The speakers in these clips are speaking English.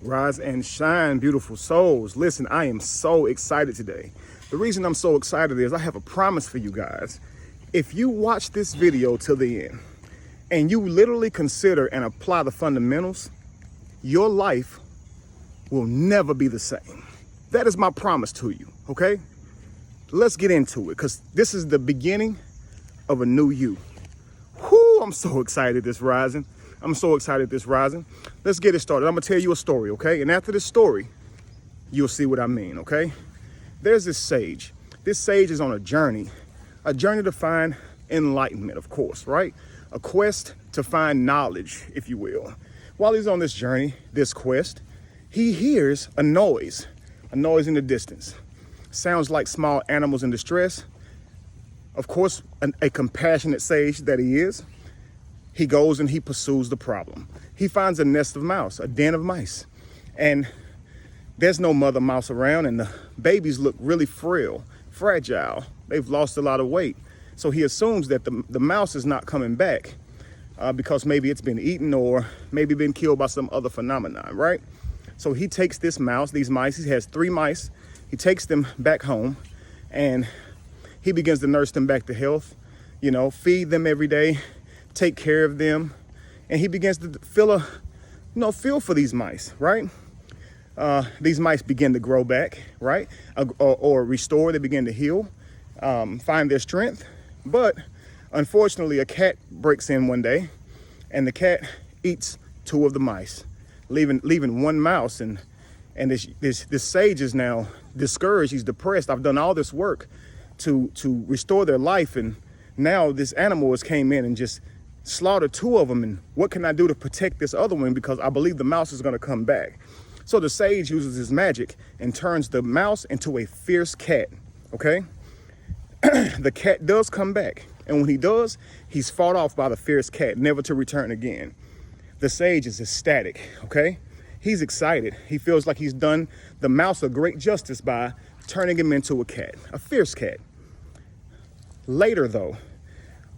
Rise and shine, beautiful souls. Listen, I am so excited today. The reason I'm so excited is I have a promise for you guys. If you watch this video till the end and you literally consider and apply the fundamentals, your life will never be the same. That is my promise to you, okay? Let's get into it because this is the beginning of a new you. Whoo, I'm so excited this rising. Let's get it started. I'm gonna tell you a story, okay? And after this story, you'll see what I mean, okay? There's this sage. This sage is on a journey to find enlightenment, of course, right? A quest to find knowledge, if you will. While he's on this journey, this quest, he hears a noise in the distance. Sounds like small animals in distress. Of course, a compassionate sage that he is. He goes and he pursues the problem. He finds a nest of mouse, a den of mice. And there's no mother mouse around and the babies look really fragile. They've lost a lot of weight. So he assumes that the mouse is not coming back because maybe it's been eaten or maybe been killed by some other phenomenon, right? So he takes these mice, he has 3 mice. He takes them back home and he begins to nurse them back to health, feed them every day, take care of them, and he begins to feel for these mice, right? These mice begin to grow back, right? Or restore, they begin to heal, find their strength. But unfortunately, a cat breaks in one day and the cat eats 2 of the mice, leaving 1 mouse. And this sage is now discouraged, he's depressed. I've done all this work to restore their life, and now this animal has came in and just slaughtered 2 of them, and what can I do to protect this other one because I believe the mouse is going to come back. So the sage uses his magic and turns the mouse into a fierce cat, okay? The cat does come back, and when he does, he's fought off by the fierce cat, never to return again. The sage is ecstatic, okay? He's excited. He feels like he's done the mouse a great justice by turning him into a cat, a fierce cat. Later though,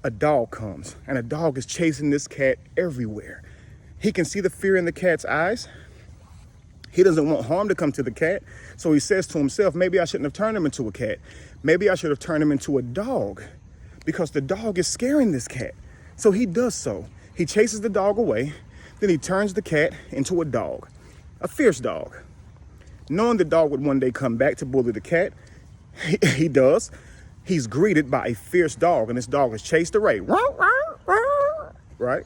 a dog comes, and a dog is chasing this cat everywhere. He can see the fear in the cat's eyes. He doesn't want harm to come to the cat. So he says to himself, maybe I shouldn't have turned him into a cat. Maybe I should have turned him into a dog because the dog is scaring this cat. So he does so. He chases the dog away. Then he turns the cat into a dog, a fierce dog. Knowing the dog would one day come back to bully the cat, he does. He's greeted by a fierce dog, and this dog is chased away. Right?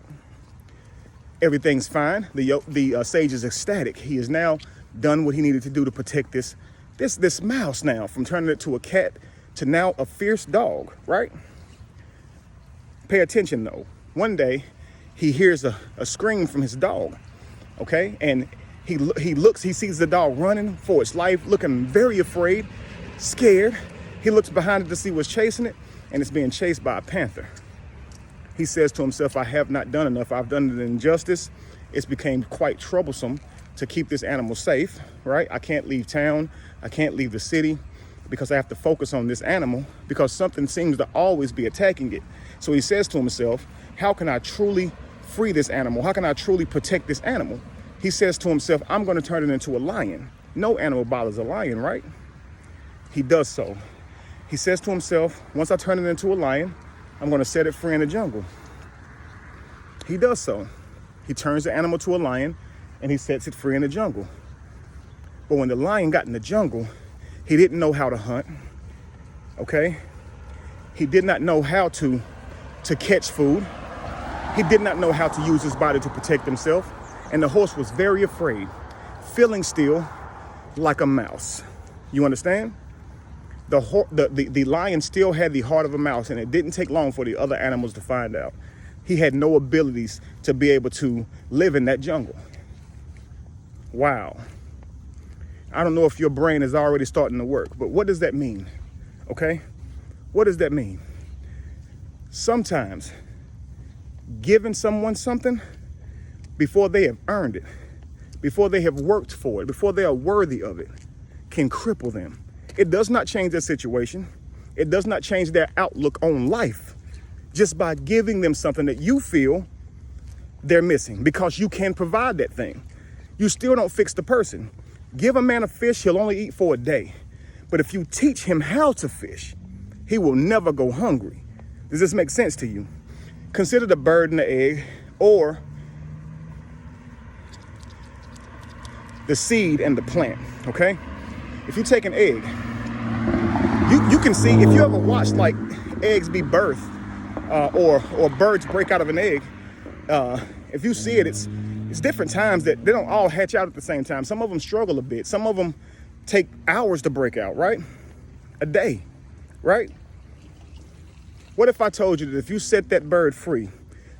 Everything's fine. The sage is ecstatic. He has now done what he needed to do to protect this mouse now from turning it to a cat to now a fierce dog, right? Pay attention though. One day, he hears a scream from his dog, okay? And he sees the dog running for its life, looking very afraid, scared. He looks behind it to see what's chasing it, and it's being chased by a panther. He says to himself, I have not done enough. I've done an injustice. It's became quite troublesome to keep this animal safe, right? I can't leave town. I can't leave the city because I have to focus on this animal because something seems to always be attacking it. So he says to himself, how can I truly free this animal? How can I truly protect this animal? He says to himself, I'm going to turn it into a lion. No animal bothers a lion, right? He does so. He says to himself, once I turn it into a lion, I'm going to set it free in the jungle. He does so. He turns the animal to a lion and he sets it free in the jungle. But when the lion got in the jungle, he didn't know how to hunt, okay? He did not know how to catch food. He did not know how to use his body to protect himself. And the horse was very afraid, feeling still like a mouse. You understand? The lion still had the heart of a mouse, and it didn't take long for the other animals to find out. He had no abilities to be able to live in that jungle. Wow. I don't know if your brain is already starting to work, but what does that mean? Okay? What does that mean? Sometimes giving someone something before they have earned it, before they have worked for it, before they are worthy of it, can cripple them. It does not change their situation. It does not change their outlook on life just by giving them something that you feel they're missing because you can provide that thing. you still don't fix the person. Give a man a fish, he'll only eat for a day. But if you teach him how to fish, he will never go hungry. Does this make sense to you? Consider the bird and the egg, or the seed and the plant, okay? If you take an egg, you can see, if you ever watched like eggs be birthed, or birds break out of an egg, if you see it, it's different times that they don't all hatch out at the same time. Some of them struggle a bit. Some of them take hours to break out, right? A day, right? What if I told you that if you set that bird free,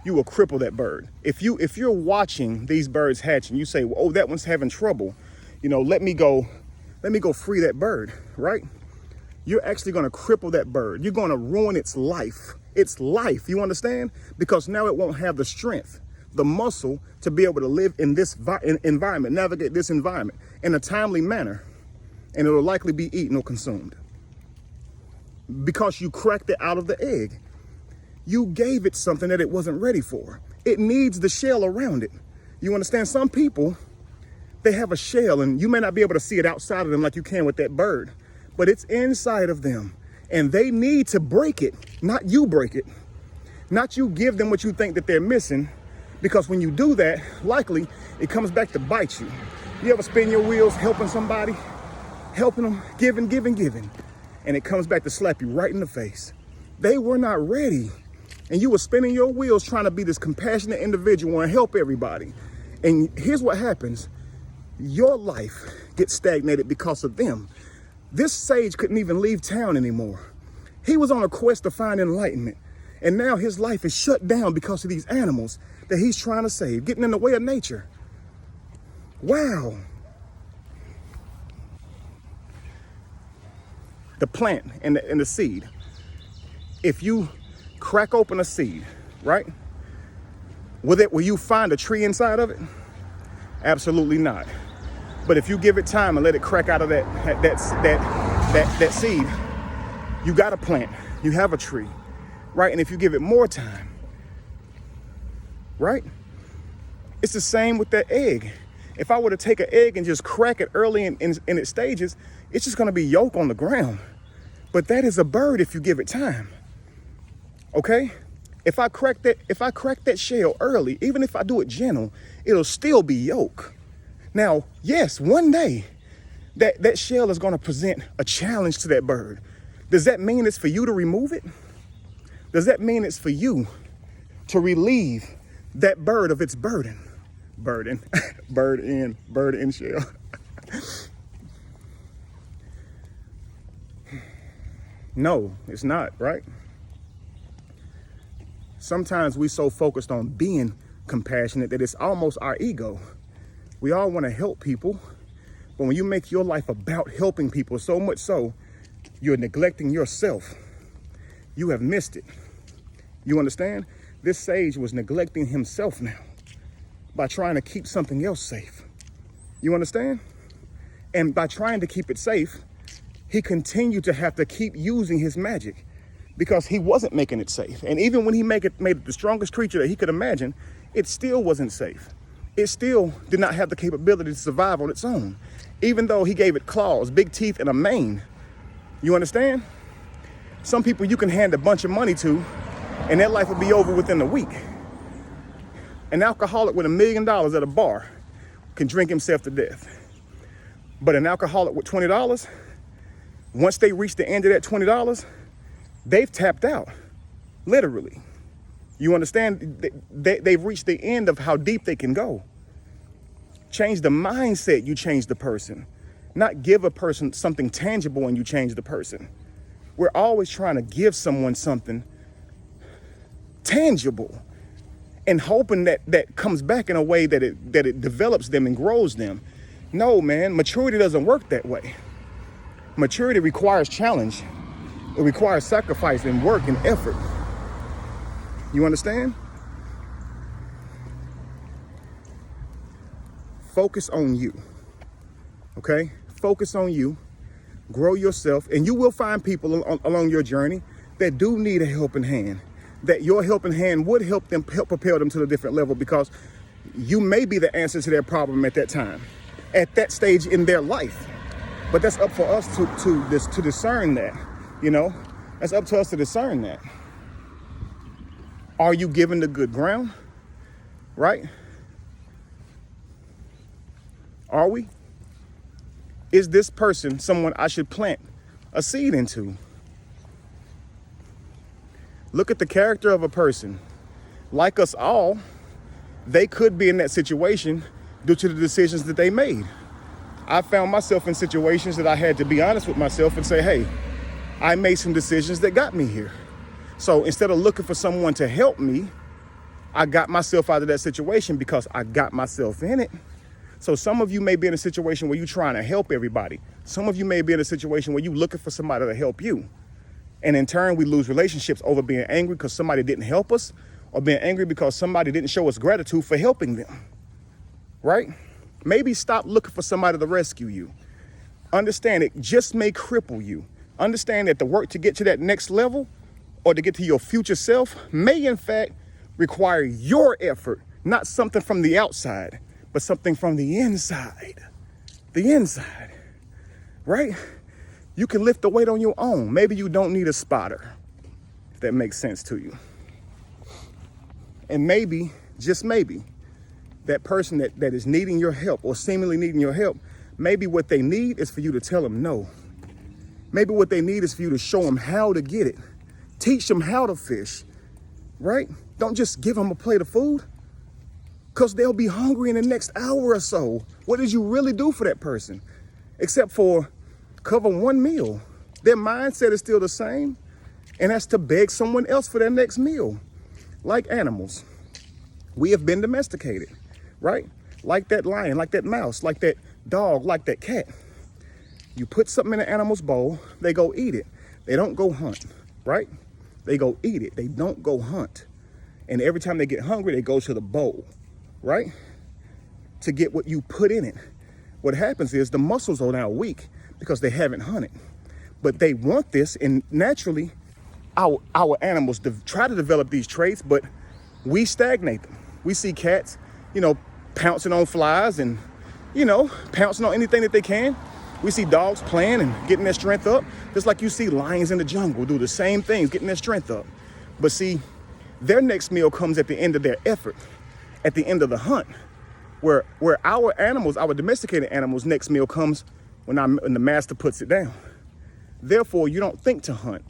you will cripple that bird? If you're watching these birds hatch and you say, oh, that one's having trouble, let me go free that bird, right? You're actually going to cripple that bird. You're going to ruin its life. Its life, you understand? Because now it won't have the strength, the muscle to be able to live in this environment, navigate this environment in a timely manner, and it will likely be eaten or consumed. Because you cracked it out of the egg. You gave it something that it wasn't ready for. It needs the shell around it. You understand? Some people, they have a shell, and you may not be able to see it outside of them like you can with that bird, but it's inside of them, and they need to break it, not you break it, not you give them what you think that they're missing, because when you do that, likely it comes back to bite you. You ever spin your wheels helping somebody, helping them, giving, and it comes back to slap you right in the face. They were not ready, and you were spinning your wheels trying to be this compassionate individual and help everybody. And here's what happens. Your life gets stagnated because of them. This sage couldn't even leave town anymore. He was on a quest to find enlightenment, and now his life is shut down because of these animals that he's trying to save, getting in the way of nature. Wow. The plant and the seed. If you crack open a seed, right? Will you find a tree inside of it? Absolutely not. But if you give it time and let it crack out of that seed, you got a plant, you have a tree, right? And if you give it more time, right? It's the same with that egg. If I were to take an egg and just crack it early in its stages, it's just gonna be yolk on the ground. But that is a bird if you give it time, okay? If I crack that shell early, even if I do it gentle, it'll still be yolk. Now, yes, one day that shell is gonna present a challenge to that bird. Does that mean it's for you to remove it? Does that mean it's for you to relieve that bird of its burden? Bird in shell. No, it's not, right? Sometimes we so focused on being compassionate that it's almost our ego. We all want to help people, but when you make your life about helping people so much so, you're neglecting yourself. You have missed it. You understand? This sage was neglecting himself now by trying to keep something else safe. You understand? And by trying to keep it safe, he continued to have to keep using his magic because he wasn't making it safe. And even when he made it the strongest creature that he could imagine, it still wasn't safe. It still did not have the capability to survive on its own, even though he gave it claws, big teeth, and a mane. You understand? Some people you can hand a bunch of money to, and their life will be over within a week. An alcoholic with $1 million at a bar can drink himself to death. But an alcoholic with $20, once they reach the end of that $20, they've tapped out, literally. You understand? They've reached the end of how deep they can go. Change the mindset, you change the person. Not give a person something tangible and you change the person. We're always trying to give someone something tangible and hoping that comes back in a way that it develops them and grows them. No, man, maturity doesn't work that way. Maturity requires challenge. It requires sacrifice and work and effort. You understand? Focus on you, okay? Focus on you, grow yourself, and you will find people along your journey that do need a helping hand, that your helping hand would help propel them to a different level, because You may be the answer to their problem at that time, at that stage in their life. But that's up for us to discern that, you know? That's up to us to discern that. Are you given the good ground, right? Are we? Is this person someone I should plant a seed into? Look at the character of a person. Like us all, they could be in that situation due to the decisions that they made. I found myself in situations that I had to be honest with myself and say, hey, I made some decisions that got me here. So instead of looking for someone to help me, I got myself out of that situation because I got myself in it. So some of you may be in a situation where you're trying to help everybody. Some of you may be in a situation where you're looking for somebody to help you. And in turn, we lose relationships over being angry because somebody didn't help us, or being angry because somebody didn't show us gratitude for helping them, right? Maybe stop looking for somebody to rescue you. Understand it just may cripple you. Understand that the work to get to that next level or to get to your future self may in fact require your effort, not something from the outside, but something from the inside. The inside, right? You can lift the weight on your own. Maybe you don't need a spotter, if that makes sense to you. And maybe, just maybe, that person that is needing your help or seemingly needing your help, maybe what they need is for you to tell them no. Maybe what they need is for you to show them how to get it. Teach them how to fish, right? Don't just give them a plate of food, because they'll be hungry in the next hour or so. What did you really do for that person? Except for cover one meal. Their mindset is still the same, and that's to beg someone else for their next meal. Like animals, we have been domesticated, right? Like that lion, like that mouse, like that dog, like that cat. You put something in an animal's bowl, they go eat it. They don't go hunt, right? They go eat it. They don't go hunt. And every time they get hungry, they go to the bowl, right? To get what you put in it. What happens is the muscles are now weak because they haven't hunted. But they want this, and naturally, our animals try to develop these traits, but we stagnate them. We see cats, pouncing on flies and, pouncing on anything that they can. We see dogs playing and getting their strength up, just like you see lions in the jungle do the same things, getting their strength up. But see, their next meal comes at the end of their effort, at the end of the hunt, where our animals, our domesticated animals, next meal comes when the master puts it down. Therefore, you don't think to hunt.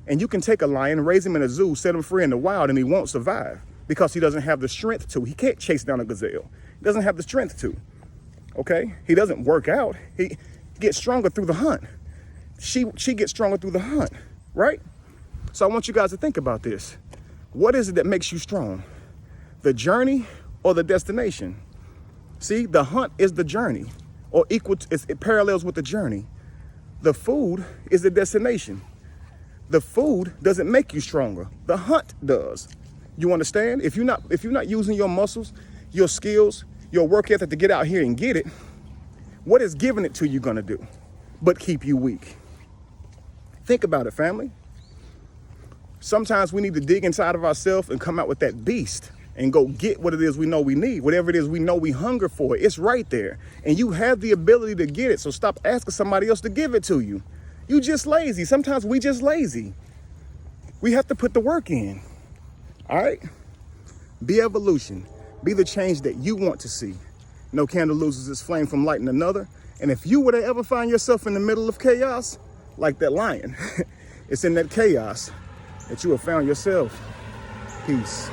And you can take a lion, raise him in a zoo, set him free in the wild, and he won't survive because he doesn't have the strength to. He can't chase down a gazelle. He doesn't have the strength to, okay? He doesn't work out. He gets stronger through the hunt. She gets stronger through the hunt, right? So I want you guys to think about this. What is it that makes you strong? The journey or the destination? See, the hunt is the journey, or it parallels with the journey. The food is the destination. The food doesn't make you stronger. The hunt does. You understand? If you're not using your muscles, your skills, your work ethic to get out here and get it, what is giving it to you gonna do but keep you weak? Think about it, family. Sometimes we need to dig inside of ourselves and come out with that beast and go get what it is we know we need. Whatever it is we know we hunger for, it's right there. And you have the ability to get it, so stop asking somebody else to give it to you. You just lazy. Sometimes we just lazy. We have to put the work in. All right? Be evolution. Be the change that you want to see. No candle loses its flame from lighting another. And if you were to ever find yourself in the middle of chaos, like that lion, it's in that chaos that you have found yourself. Peace.